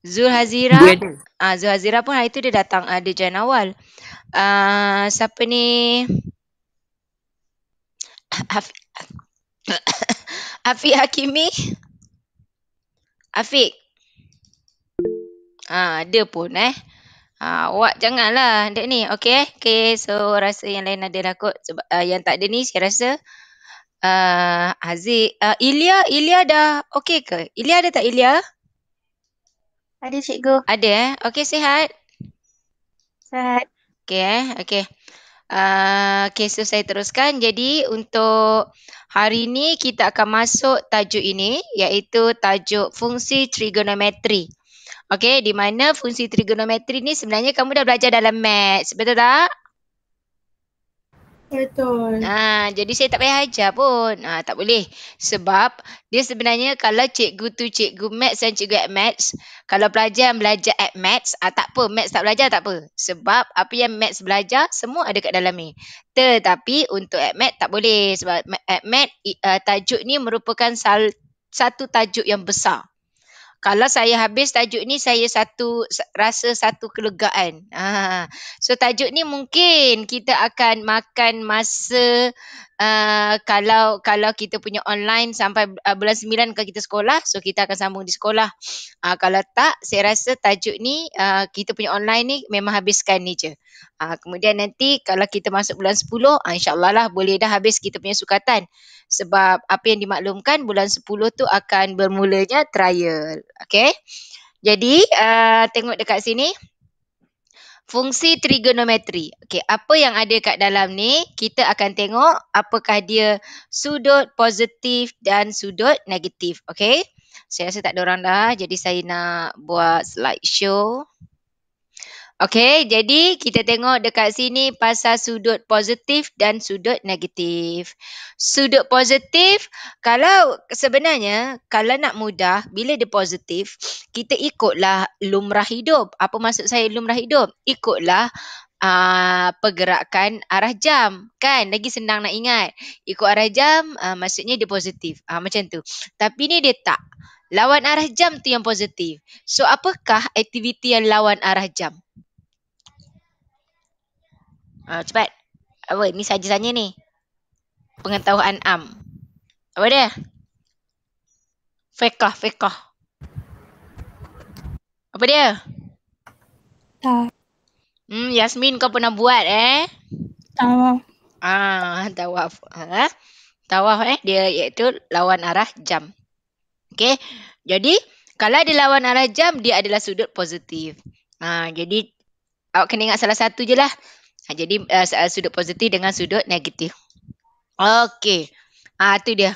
Zulhazira. Dia ada. Zulhazira pun hari tu dia datang, dia join awal. Siapa ni? Haf- Afiq Hakimi. Afiq. Ada pun awak janganlah dek ni. Okey. Okey, so rasa yang lain ada lah kot. Sebab yang tak ada ni saya rasa Haziq. Ilya dah okey ke? Ilya ada tak Ilya? Ada cikgu. Ada Okey, sihat? Sihat. Okey okey. Okey, so saya teruskan. Jadi untuk hari ni kita akan masuk tajuk ini iaitu tajuk fungsi trigonometri. Okey, di mana fungsi trigonometri ni sebenarnya kamu dah belajar dalam maths, betul tak? Betul. Jadi saya tak payah ajar pun. Tak boleh. Sebab dia sebenarnya kalau cikgu tu cikgu maths dan cikgu maths, kalau pelajar belajar at maths, tak apa. Maths tak belajar tak apa. Sebab apa yang maths belajar, semua ada kat dalam ni. Tetapi untuk at maths tak boleh. Sebab at maths, tajuk ni merupakan satu tajuk yang besar. Kalau saya habis tajuk ni, saya rasa satu kelegaan. So tajuk ni mungkin kita akan makan masa kalau kita punya online sampai bulan 9 kalau kita sekolah, so kita akan sambung di sekolah. Kalau tak, saya rasa tajuk ni kita punya online ni memang habiskan ni je. Kemudian nanti kalau kita masuk bulan 10, insyaAllah lah boleh dah habis kita punya sukatan. Sebab apa yang dimaklumkan bulan 10 tu akan bermulanya trial. Okay. Jadi tengok dekat sini. Fungsi trigonometri. Okey, apa yang ada kat dalam ni, kita akan tengok apakah dia sudut positif dan sudut negatif. Okey. Saya rasa tak ada orang dah, jadi saya nak buat slideshow. Okey, jadi kita tengok dekat sini pasal sudut positif dan sudut negatif. Sudut positif, sebenarnya kalau nak mudah, bila dia positif, kita ikutlah lumrah hidup. Apa maksud saya lumrah hidup? Ikutlah pergerakan arah jam. Kan? Lagi senang nak ingat. Ikut arah jam, maksudnya dia positif. Macam tu. Tapi ni dia tak. Lawan arah jam tu yang positif. So, apakah aktiviti yang lawan arah jam? Cepat. Apa? Ni saja-saja ni. Pengetahuan am. Apa dia? Fiqh. Apa dia? Tak. Yasmin kau pernah buat Tawaf. Tawaf. Tawaf dia iaitu lawan arah jam. Okey. Jadi kalau dia lawan arah jam, dia adalah sudut positif. Jadi awak kena ingat salah satu je lah. Jadi sudut positif dengan sudut negatif. Okey. Tu dia.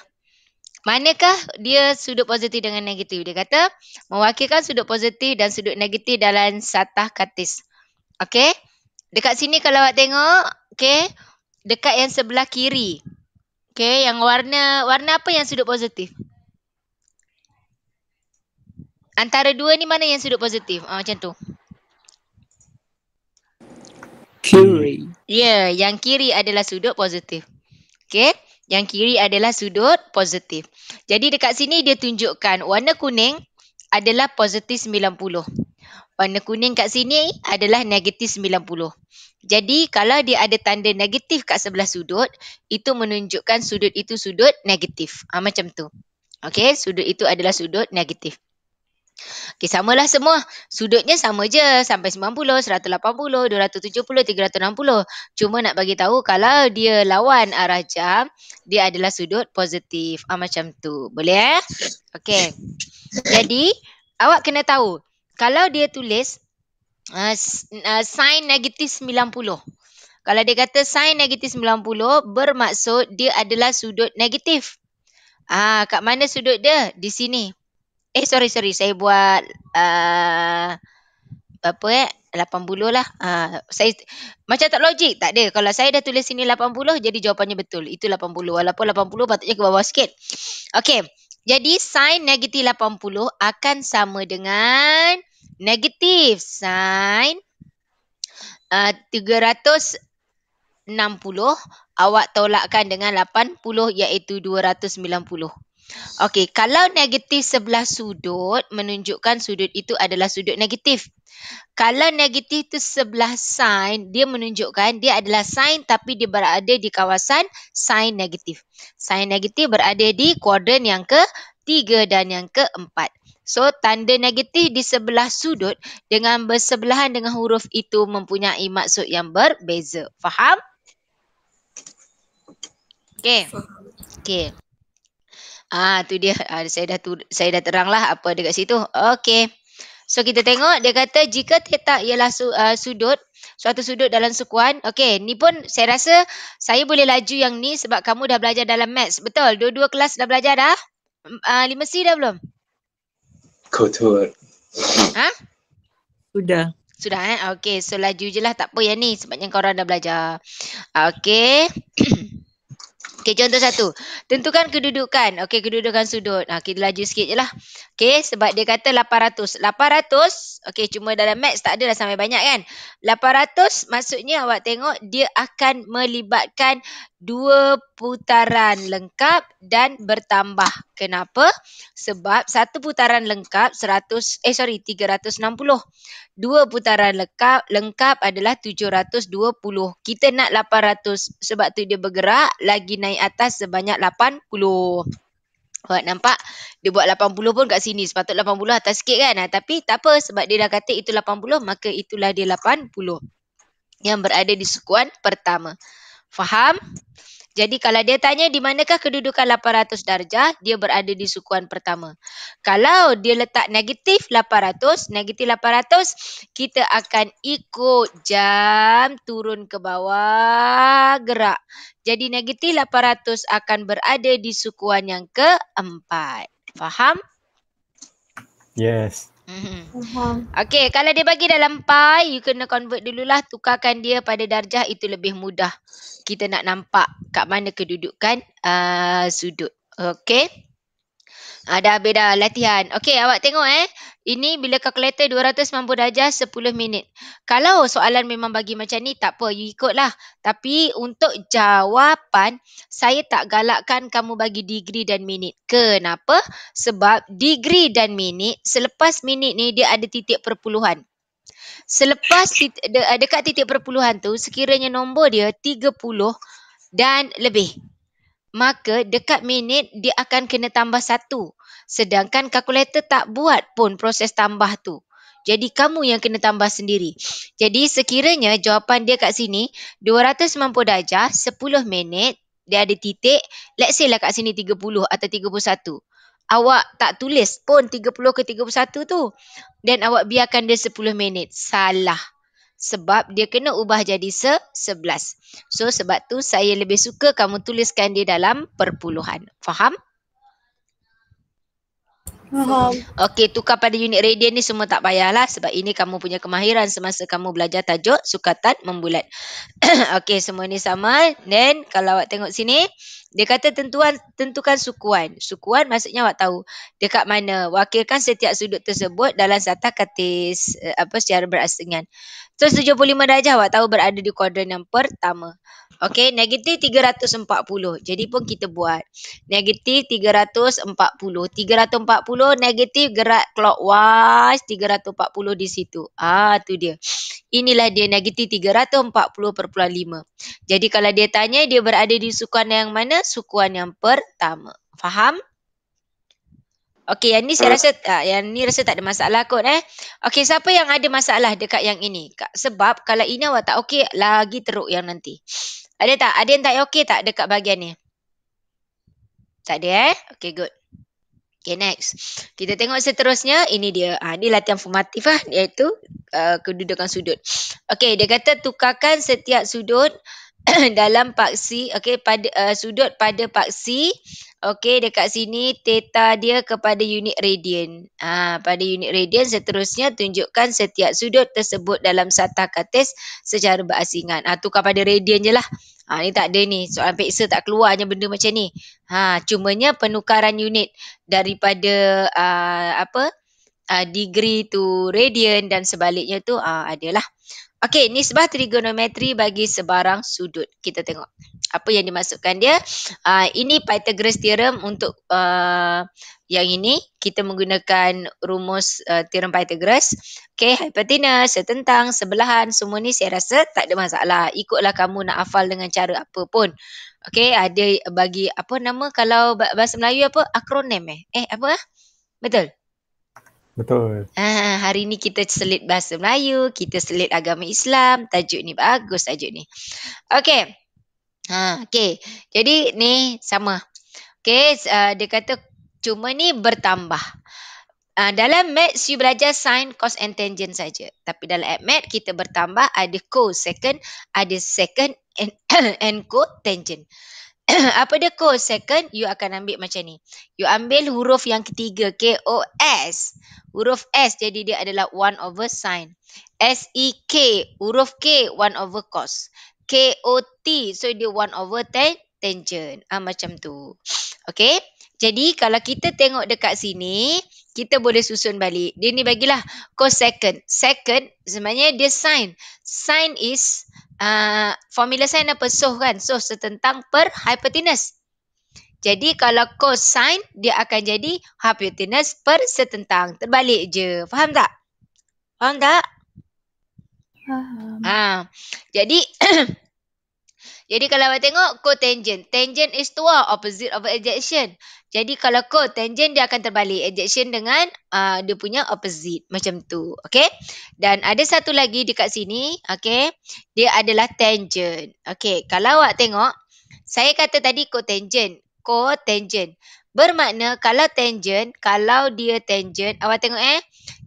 Manakah dia sudut positif dengan negatif? Dia kata mewakilkan sudut positif dan sudut negatif dalam satah katis. Okey. Dekat sini kalau awak tengok, okey, dekat yang sebelah kiri. Okey, yang warna apa yang sudut positif? Antara dua ni mana yang sudut positif? Macam tu. Kiri. Ya, yang kiri adalah sudut positif. Okey, yang kiri adalah sudut positif. Jadi dekat sini dia tunjukkan warna kuning adalah positif 90. Warna kuning kat sini adalah negatif 90. Jadi kalau dia ada tanda negatif kat sebelah sudut, itu menunjukkan sudut itu sudut negatif. Macam tu. Okey, sudut itu adalah sudut negatif. Okey, samalah semua. Sudutnya sama je sampai 90, 180, 270, 360. Cuma nak bagi tahu kalau dia lawan arah jam, dia adalah sudut positif. Macam tu. Boleh Okey. Jadi, awak kena tahu kalau dia tulis sin negatif 90. Kalau dia kata sin negatif 90 bermaksud dia adalah sudut negatif. Kat mana sudut dia? Di sini. Sorry. Saya buat 80 lah. Saya macam tak logik. Tak ada. Kalau saya dah tulis sini 80, jadi jawapannya betul. Itu 80. Walaupun 80 patutnya ke bawah sikit. Okey. Jadi sin negatif 80 akan sama dengan negatif sin 360 awak tolakkan dengan 80 iaitu 290. Okey, kalau negatif sebelah sudut menunjukkan sudut itu adalah sudut negatif. Kalau negatif tu sebelah sin, dia menunjukkan dia adalah sin tapi dia berada di kawasan sin negatif. Sin negatif berada di kuadran yang ke-3 dan yang ke-4. So, tanda negatif di sebelah sudut dengan bersebelahan dengan huruf itu mempunyai maksud yang berbeza. Faham? Okey. Okey. Tu dia. Saya dah teranglah apa dekat situ. Okey. So kita tengok dia kata jika theta ialah sudut, suatu sudut dalam sukuan. Okey, ni pun saya rasa saya boleh laju yang ni sebab kamu dah belajar dalam maths. Betul? Dua-dua kelas dah belajar dah? 5C dah belum? Kotor. Ha? Sudah. Sudah Okey, so laju je lah, tak apa yang ni sebabnya korang dah belajar. Okey. Okey, contoh satu. Tentukan kedudukan. Okey, kedudukan sudut. Kita laju sikit je lah. Okey, sebab dia kata 800. 800, okey, cuma dalam maths tak ada dah sampai banyak kan. 800 maksudnya awak tengok dia akan melibatkan 2 putaran lengkap dan bertambah. Kenapa? Sebab satu putaran lengkap 360. 2 putaran lengkap adalah 720. Kita nak 800 sebab tu dia bergerak lagi naik atas sebanyak 80. Awak nampak? Dia buat 80 pun kat sini. Sepatut 80 atas sikit kan? Tapi tak apa sebab dia dah kata itu 80 maka itulah dia 80 yang berada di sukuan pertama. Faham? Jadi kalau dia tanya di manakah kedudukan 800 darjah, dia berada di sukuan pertama. Kalau dia letak negatif 800, kita akan ikut jam turun ke bawah gerak. Jadi negatif 800 akan berada di sukuan yang keempat. Faham? Yes. Okey, kalau dia bagi dalam pi, you kena convert dululah, tukarkan dia pada darjah, itu lebih mudah. Kita nak nampak kat mana kedudukan sudut. Okey. Dah habis dah latihan. Okey, awak tengok ini bila kalkulator 290 darjah 10 minit. Kalau soalan memang bagi macam ni, tak apa, you ikutlah. Tapi untuk jawapan, saya tak galakkan kamu bagi degree dan minit. Kenapa? Sebab degree dan minit, selepas minit ni dia ada titik perpuluhan. Selepas dekat titik perpuluhan tu, sekiranya nombor dia 30 dan lebih, maka dekat minit dia akan kena tambah 1. Sedangkan kalkulator tak buat pun proses tambah tu. Jadi kamu yang kena tambah sendiri. Jadi sekiranya jawapan dia kat sini 290 darjah 10 minit, dia ada titik, let's say lah kat sini 30 atau 31. Awak tak tulis pun 30 ke 31 tu. Dan awak biarkan dia 10 minit. Salah. Sebab dia kena ubah jadi 11. So sebab tu saya lebih suka kamu tuliskan dia dalam perpuluhan. Faham? Faham. Okey, tukar pada unit radian ni semua tak payahlah sebab ini kamu punya kemahiran semasa kamu belajar tajuk sukatan membulat. Okey, semua ni sama. Then kalau awak tengok sini, dia kata tentukan sukuan. Sukuan maksudnya awak tahu dekat mana. Wakilkan setiap sudut tersebut dalam sata katis secara berasingan. So 75 darjah awak tahu berada di kuadran yang pertama. Okey, negatif 340. Jadi pun kita buat negatif 340. 340 negatif gerak clockwise 340 di situ. Tu dia. Inilah dia negatif 340.5. Jadi kalau dia tanya dia berada di sukuan yang mana? Sukuan yang pertama. Faham? Okey, yang ni saya rasa tak ada masalah kot Okey, siapa yang ada masalah dekat yang ini? Sebab kalau ini awak tak okey, lagi teruk yang nanti. Ada tak? Ada yang tak okey tak dekat bahagian ni? Tak ada Okey, good. Okay, next. Kita tengok seterusnya. Ini dia. Ini latihan formatif iaitu kedudukan sudut. Okey, dia kata tukarkan setiap sudut dalam paksi. Okey, pada sudut pada paksi. Okey, dekat sini theta dia kepada unit radian. Pada unit radian seterusnya tunjukkan setiap sudut tersebut dalam sata katis secara berasingan. Tukar pada radian je lah. Ni tak ada ni. Soalan peksa tak keluarnya benda macam ni. Cumanya penukaran unit daripada degree to radian dan sebaliknya tu adalah. Okey, nisbah trigonometri bagi sebarang sudut. Kita tengok. Apa yang dimaksudkan dia? Ini Pythagoras theorem untuk yang ini kita menggunakan rumus teorem Pythagoras. Okay, hipotenus, setentang, sebelahan, semua ni saya rasa tak ada masalah. Ikutlah kamu nak hafal dengan cara apa pun. Okay, ada bagi apa nama kalau bahasa Melayu apa? Akronim apa? Betul? Betul. Hari ni kita selit bahasa Melayu, kita selit agama Islam. Tajuk ni bagus tajuk ni. Okay. Okay. Jadi ni sama. Okay, dia kata cuma ni bertambah. Dalam maths you belajar sin, cos and tangent saja. Tapi dalam maths kita bertambah ada cosecant, ada secant and cotangent. Apa dia cosecant? You akan ambil macam ni. You ambil huruf yang ketiga, K-O-S. Huruf S jadi dia adalah 1 over sin. S-E-K, huruf K 1 over cos. K-O-T, so dia 1 over tangent. Macam tu. Okay. Jadi kalau kita tengok dekat sini, kita boleh susun balik. Dia ni bagilah cosecant. Secant sebenarnya dia sin. Sin is formula sin apa? Soh kan? Soh setentang per hypotenuse. Jadi kalau cosine dia akan jadi hypotenuse per setentang. Terbalik je. Faham tak? Faham tak? Faham. Jadi jadi kalau awak tengok cotangent. Tangent is tua, opposite of adjacent. Jadi kalau cotangent dia akan terbalik. Adjacent dengan dia punya opposite. Macam tu. Okay. Dan ada satu lagi dekat sini. Okay. Dia adalah tangent. Okay. Kalau awak tengok. Saya kata tadi cotangent. Cotangent. Bermakna kalau tangent. Kalau dia tangent. Awak tengok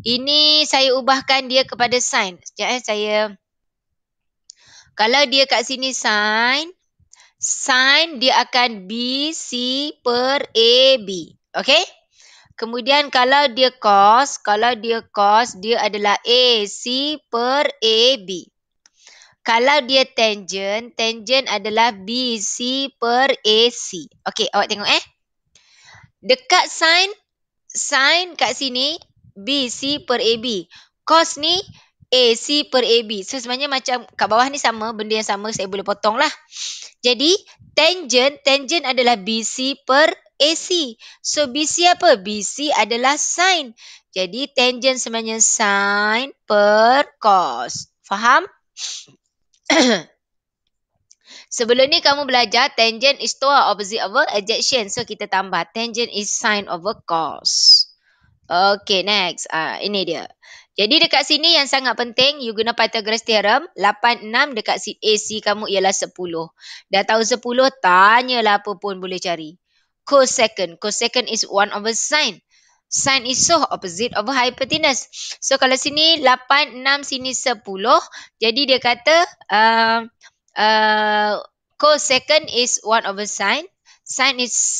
ini saya ubahkan dia kepada sin. Sekejap saya. Kalau dia kat sini sin dia akan BC per AB. Okay? Kemudian kalau dia cos dia adalah AC per AB. Kalau dia tangent adalah BC per AC. Okay, awak tengok Dekat sin kat sini BC per AB. Cos ni AC per AB. So sebenarnya macam kat bawah ni sama, benda yang sama saya boleh potong lah. Jadi tangent adalah BC per AC. So BC apa? BC adalah sin. Jadi tangent sebenarnya sin per cos. Faham? Sebelum ni kamu belajar tangent is tua, opposite over adjacent. So kita tambah tangent is sin over cos. Okay, next. Ini dia. Jadi dekat sini yang sangat penting, you guna Pythagoras theorem. 8, 6 dekat AC kamu ialah 10. Dah tahu 10, tanyalah apa pun boleh cari. Cosecant. Cosecant is 1 over sin. Sin is so opposite over hypotenuse. So kalau sini 8, 6, sini 10. Jadi dia kata cosecant is 1 over sin. Sin is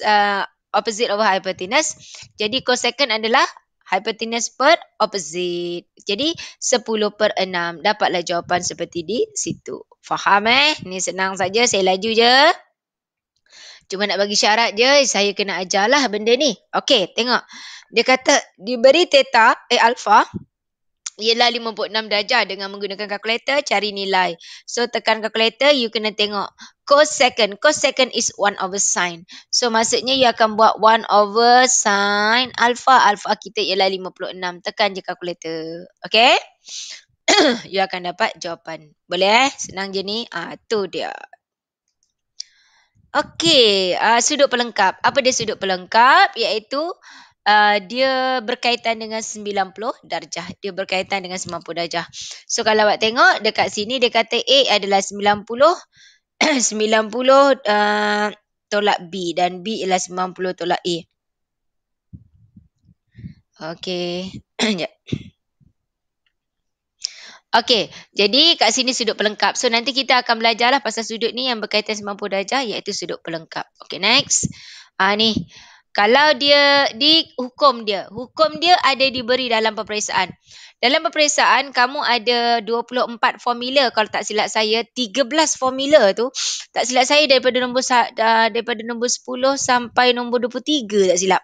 opposite over hypotenuse. Jadi cosecant adalah hypotenuse per opposite. Jadi 10 per 6. Dapatlah jawapan seperti di situ. Faham Ni senang saja. Saya laju je. Cuma nak bagi syarat je. Saya kena ajarlah benda ni. Okey, tengok. Dia kata diberi theta, alpha. Ialah 56 darjah dengan menggunakan kalkulator. Cari nilai. So tekan kalkulator. You kena tengok. Cosecant. Cosecant is 1 over sin. So maksudnya you akan buat 1 over sin alpha. Alpha kita ialah 56. Tekan je kalkulator. Okay. You akan dapat jawapan. Boleh Senang je ni. Tu dia. Okay. Sudut pelengkap. Apa dia sudut pelengkap? Iaitu dia berkaitan dengan 90 darjah. Dia berkaitan dengan 90 darjah. So kalau awak tengok dekat sini dia kata A adalah 90 tolak B dan B ialah 90 tolak A. Okey. Okey, jadi kat sini sudut pelengkap. So nanti kita akan belajarlah pasal sudut ni yang berkaitan 90 darjah iaitu sudut pelengkap. Okey, next. Ni. Kalau dia di hukum dia ada diberi dalam peperiksaan. Dalam peperiksaan kamu ada 24 formula kalau tak silap saya, 13 formula tu tak silap saya daripada nombor 10 sampai nombor 23 tak silap.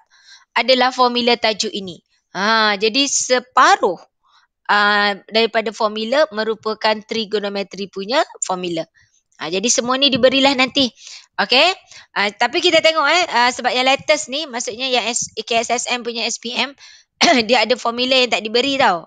Adalah formula tajuk ini. Jadi separuh daripada formula merupakan trigonometri punya formula. Jadi semua ni diberilah nanti. Okey. Tapi kita tengok sebab yang latest ni maksudnya yang KSSM punya SPM dia ada formula yang tak diberi tau.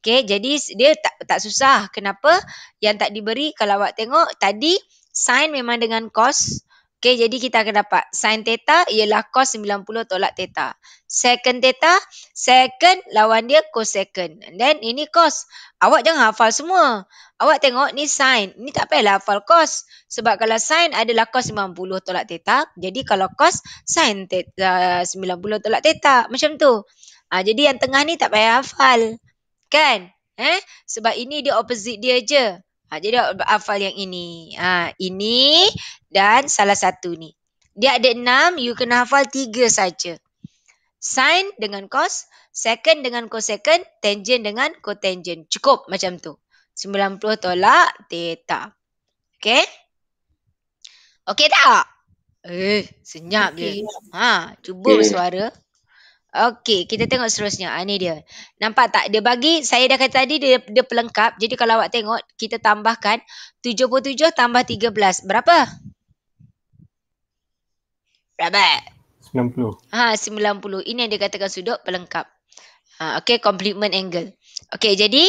Okey, jadi dia tak susah. Kenapa yang tak diberi? Kalau awak tengok tadi sin memang dengan cos. Okey, jadi kita akan dapat sin theta ialah cos 90 tolak theta. Second theta, second lawan dia cosecant. And then ini cos. Awak jangan hafal semua. Awak tengok ni sin. Ni tak payahlah hafal cos. Sebab kalau sin adalah cos 90 tolak theta. Jadi kalau cos sin theta, 90 tolak theta. Macam tu. Jadi yang tengah ni tak payah hafal. Kan? Sebab ini dia opposite dia je. Jadi hafal yang ini. Ini dan salah satu ni. Dia ada 6, you kena hafal 3 saja. Sin dengan cos, secant dengan cosecant, tangent dengan cotangent. Cukup macam tu. 90 tolak theta. Okey? Okey tak? Senyap je. Cuba bersuara. Okey, kita tengok seterusnya. Ni dia. Nampak tak? Dia bagi, saya dah kata tadi dia pelengkap. Jadi kalau awak tengok, kita tambahkan 77 tambah 13. Berapa? 90. 90. Ini yang dikatakan sudut pelengkap. Okey, complement angle. Okey, jadi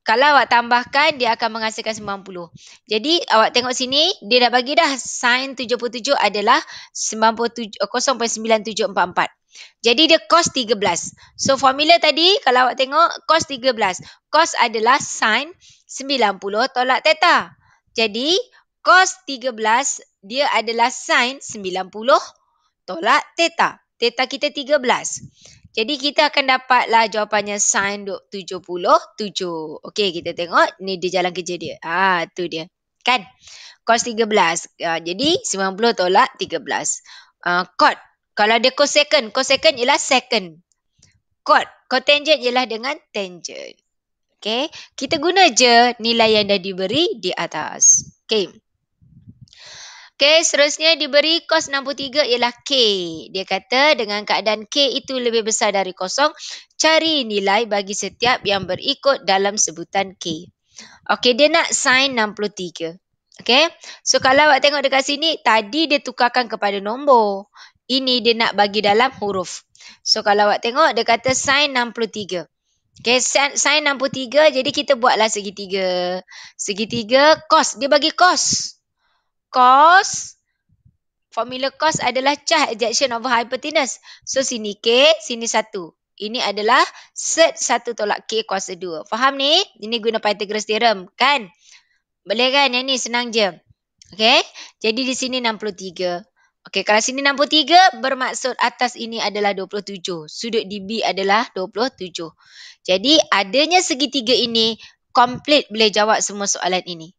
kalau awak tambahkan, dia akan menghasilkan 90. Jadi awak tengok sini, dia dah bagi dah sin 77 adalah 0.9744. Jadi dia cos 13. So formula tadi kalau awak tengok cos 13. Cos adalah sin 90 tolak theta. Jadi cos 13 dia adalah sin 90 tolak theta. Theta kita 13. Jadi kita akan dapatlah jawapannya sin 77. Okey, kita tengok ni dia jalan kerja dia. Tu dia. Kan? Cos 13. Jadi 90 tolak 13. Cot. Kalau dia cosecant, cosecant ialah second. Cotangent ialah dengan tangent. Okey, kita guna je nilai yang dah diberi di atas. Okey. Okey, seterusnya diberi cos 63 ialah K. Dia kata dengan keadaan K itu lebih besar dari kosong, cari nilai bagi setiap yang berikut dalam sebutan K. Okey, dia nak sin 63. Okey, so kalau awak tengok dekat sini, tadi dia tukarkan kepada nombor. Ini dia nak bagi dalam huruf. So kalau awak tengok, dia kata sin 63. Okey, sin 63, jadi kita buatlah segitiga. Segitiga cos, dia bagi cos. Cos, formula cos adalah cah adjunction over hypotenuse. So sini K, sini 1. Ini adalah sed 1 tolak K kuasa 2. Faham ni? Ini guna Pythagoras theorem, kan? Boleh kan? Yang ni senang je. Okey, jadi di sini 63. Okey, kalau sini 63 bermaksud atas ini adalah 27. Sudut DB adalah 27. Jadi adanya segitiga ini komplit boleh jawab semua soalan ini.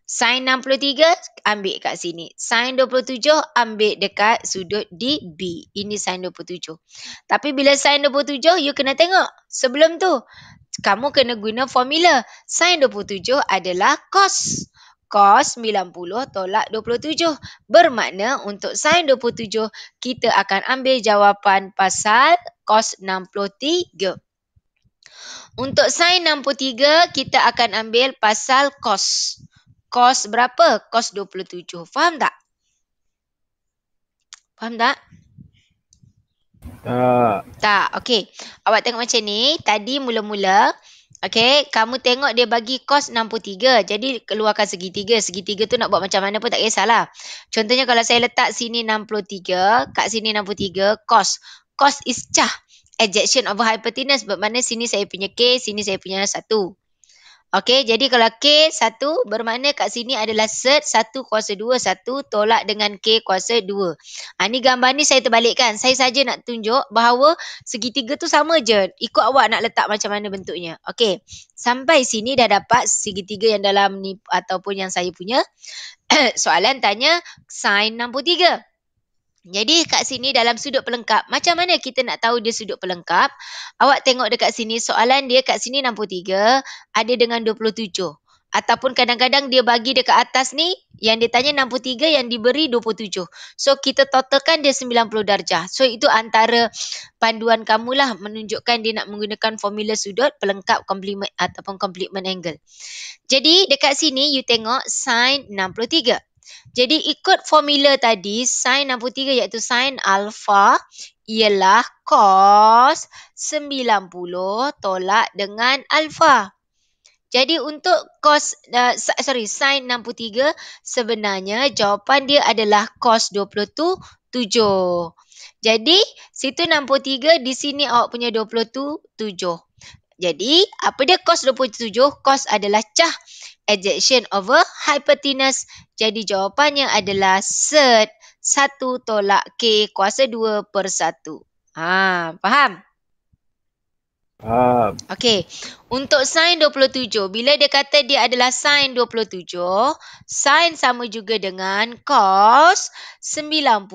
Sin 63 ambil kat sini. Sin 27 ambil dekat sudut DB. Ini sin 27. Tapi bila sin 27 you kena tengok. Sebelum tu kamu kena guna formula. Sin 27 adalah cos. Cos 90 tolak 27. Bermakna untuk sin 27, kita akan ambil jawapan pasal cos 63. Untuk sin 63, kita akan ambil pasal cos. Cos berapa? Cos 27. Faham tak? Faham tak? Tak. Okey. Awak tengok macam ni. Tadi mula-mula, okey, kamu tengok dia bagi cos 63. Jadi keluarkan segitiga. Segitiga tu nak buat macam mana pun tak kisahlah. Contohnya kalau saya letak sini 63, kat sini 63, cos. Cos is cah. Adjunction over hypotenuse. Bermakna sini saya punya K, sini saya punya 1. Okey, jadi kalau K 1 bermakna kat sini adalah sed 1 kuasa 2, 1 tolak dengan K kuasa 2. Ni gambar ni saya terbalikkan. Saya saja nak tunjuk bahawa segitiga tu sama je. Ikut awak nak letak macam mana bentuknya. Okey, sampai sini dah dapat segitiga yang dalam ni ataupun yang saya punya. Soalan tanya sin 63. Jadi kat sini dalam sudut pelengkap, macam mana kita nak tahu dia sudut pelengkap? Awak tengok dekat sini, soalan dia kat sini 63 ada dengan 27. Ataupun kadang-kadang dia bagi dekat atas ni, yang dia tanya 63, yang diberi 27. So kita totalkan dia 90 darjah. So itu antara panduan kamulah menunjukkan dia nak menggunakan formula sudut pelengkap komplement ataupun complement angle. Jadi dekat sini you tengok sin 63. Jadi ikut formula tadi, sin 63 iaitu sin alpha ialah cos 90 tolak dengan alpha. Jadi untuk sin 63 sebenarnya jawapan dia adalah cos 27. Jadi situ 63, di sini awak punya 27. Jadi apa dia cos 27? Cos adalah cah adjacent over hypotenuse. Jadi jawapannya adalah sed 1 tolak K kuasa 2 per 1. Faham? Okey, untuk sin 27, bila dia kata dia adalah sin 27, sin sama juga dengan cos 90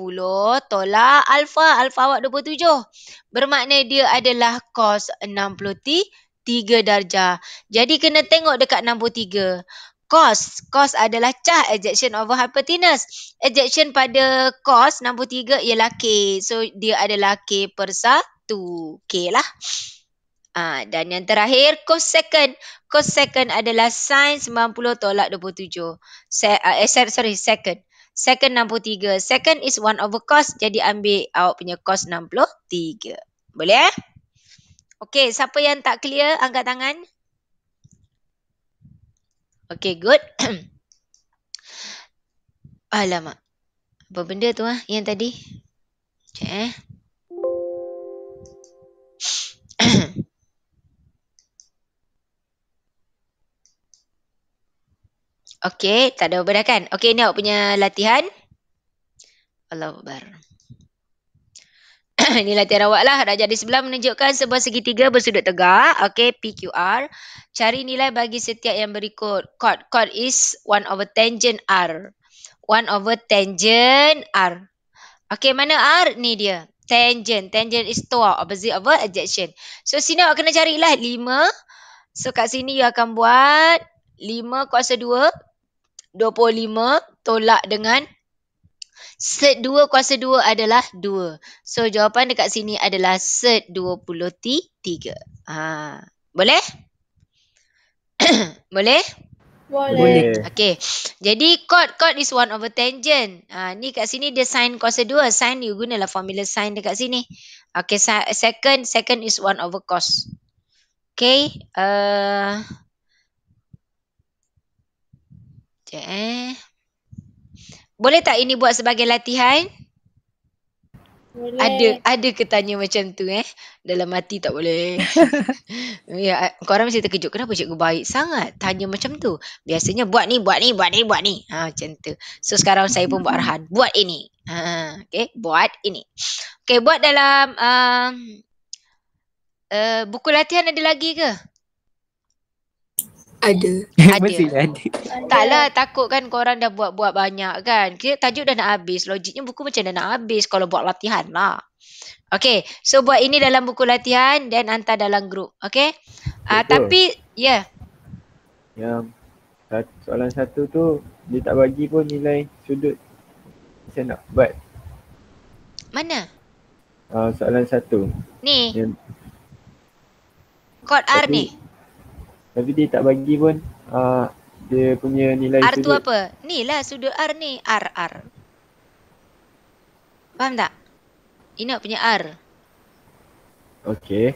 tolak alfa. Alfa awak 27. Bermakna dia adalah cos 63 darjah. Jadi kena tengok dekat 63. Cos adalah cah adjacent over hypotenuse. Adjacent pada cos 63 ialah K. So dia adalah K per 1. K lah. Dan yang terakhir cosecant. Cosecant adalah sin 90 tolak 27. Secant. Secant 63. Secant is 1 over cos. Jadi ambil awak punya cos 63. Boleh? Okey, siapa yang tak clear angkat tangan. Okey, good. Alamak. Apa benda tu yang tadi? Cek Okey, tak ada apa-apa kan? Okey, ni awak punya latihan. Allahu Akbar. Ini latihan awak lah. Darjah di sebelah menunjukkan sebuah segitiga bersudut tegak. Okey, PQR. Cari nilai bagi setiap yang berikut. Chord is 1 over tangent R. 1 over tangent R. Okey, mana R? Ni dia. Tangent. Tangent is toa, opposite over adjacent. So, sini awak kena carilah 5. So, kat sini you akan buat 5 kuasa 2. 25 tolak dengan sed 2 kuasa 2 adalah 2. So jawapan dekat sini adalah sed 23. Boleh? Boleh? Boleh. Okey. Jadi chord is 1 over tangent. Ni kat sini dia sin kuasa 2. Sin you gunalah formula sin dekat sini. Okey, second is 1 over cos. Okey. Boleh tak ini buat sebagai latihan? Boleh. Ada ke tanya macam tu dalam hati tak boleh. Ya, korang mesti terkejut kenapa cikgu baik sangat tanya macam tu. Biasanya buat ni. Macam tu. So sekarang saya pun buat arahan. Buat ini. Okey, buat ini. Okey, buat dalam buku latihan ada lagi ke? Ada. Mesti ada. Taklah, takut kan korang dah buat banyak kan. Kira tajuk dah nak habis. Logiknya buku macam dah nak habis kalau buat latihan lah. Okay, so buat ini dalam buku latihan dan hantar dalam grup. Okay. Tapi, ya. Yeah. Yang soalan 1 tu, dia tak bagi pun nilai sudut. Macam nak buat? Mana? Soalan 1. Ni. Yang, chord R ni. Tapi dia tak bagi pun dia punya nilai R tu sudut. apa? Ni lah sudut R ni. R. Faham tak? Ini nak punya R. Okey.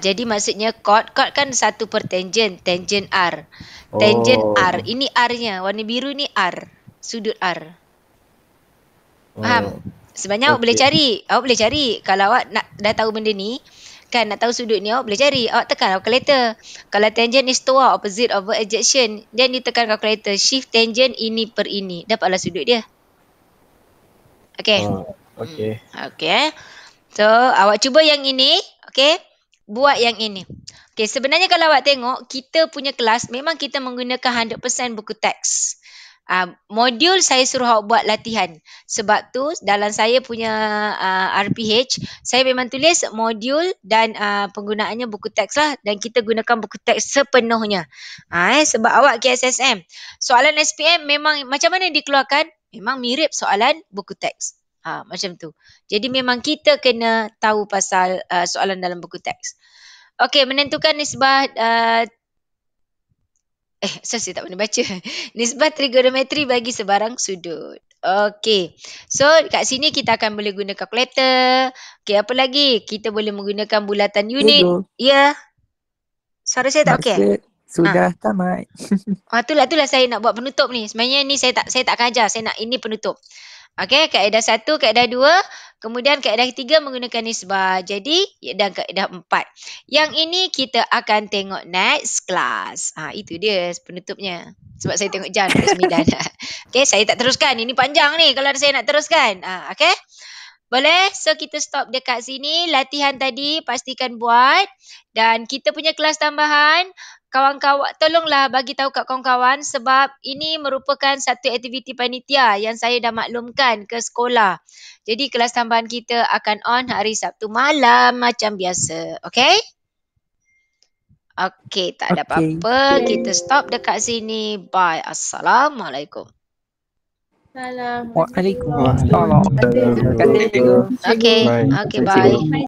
Jadi maksudnya chord kan 1 per tangent. Tangent R. Tangent R. Ini R-nya. Warna biru ni R. Sudut R. Faham? Sebenarnya awak boleh cari. Awak boleh cari. Kalau awak dah tahu benda ni, kan nak tahu sudut ni awak boleh cari. Awak tekan calculator. Kalau tangent is toa, opposite over adjacent. Then you tekan calculator. Shift tangent ini per ini. Dapatlah sudut dia. Okay. Okay. Okay. So, awak cuba yang ini. Okay. Buat yang ini. Okay, sebenarnya kalau awak tengok, kita punya kelas memang kita menggunakan 100% buku teks. Modul saya suruh awak buat latihan. Sebab tu dalam saya punya RPH, saya memang tulis modul dan penggunaannya buku teks lah. Dan kita gunakan buku teks sepenuhnya. Sebab awak KSSM. Soalan SPM memang macam mana dikeluarkan? Memang mirip soalan buku teks. Macam tu. Jadi memang kita kena tahu pasal soalan dalam buku teks. Okey, menentukan nisbah saya tak pernah baca. Nisbah trigonometri bagi sebarang sudut. Okey. So, kat sini kita akan boleh guna kalkulator. Okey, apa lagi? Kita boleh menggunakan bulatan unit. Cikgu, Ya. Suara saya tak okey? maksud sudah tamat. Itulah saya nak buat penutup ni. Sebenarnya ni saya tak akan ajar. Saya nak ini penutup. Okey, kaedah 1, kaedah 2, kemudian kaedah 3 menggunakan nisbah. Jadi, dan kaedah 4. Yang ini kita akan tengok next class. Itu dia penutupnya. Sebab saya tengok jam dah 9. Okey, saya tak teruskan. Ini panjang ni kalau saya nak teruskan. Okey. Boleh? So, kita stop dekat sini. Latihan tadi pastikan buat. Dan kita punya kelas tambahan, kawan-kawan, tolonglah bagi tahu kat kawan-kawan sebab ini merupakan satu aktiviti panitia yang saya dah maklumkan ke sekolah. Jadi, kelas tambahan kita akan on hari Sabtu malam macam biasa. Okey? Okey, tak ada Okey. apa-apa. Kita stop dekat sini. Bye. Assalamualaikum. Salam. Waalaikumsalam. Terima kasih, cikgu. Okey. Bye. Okey, bye.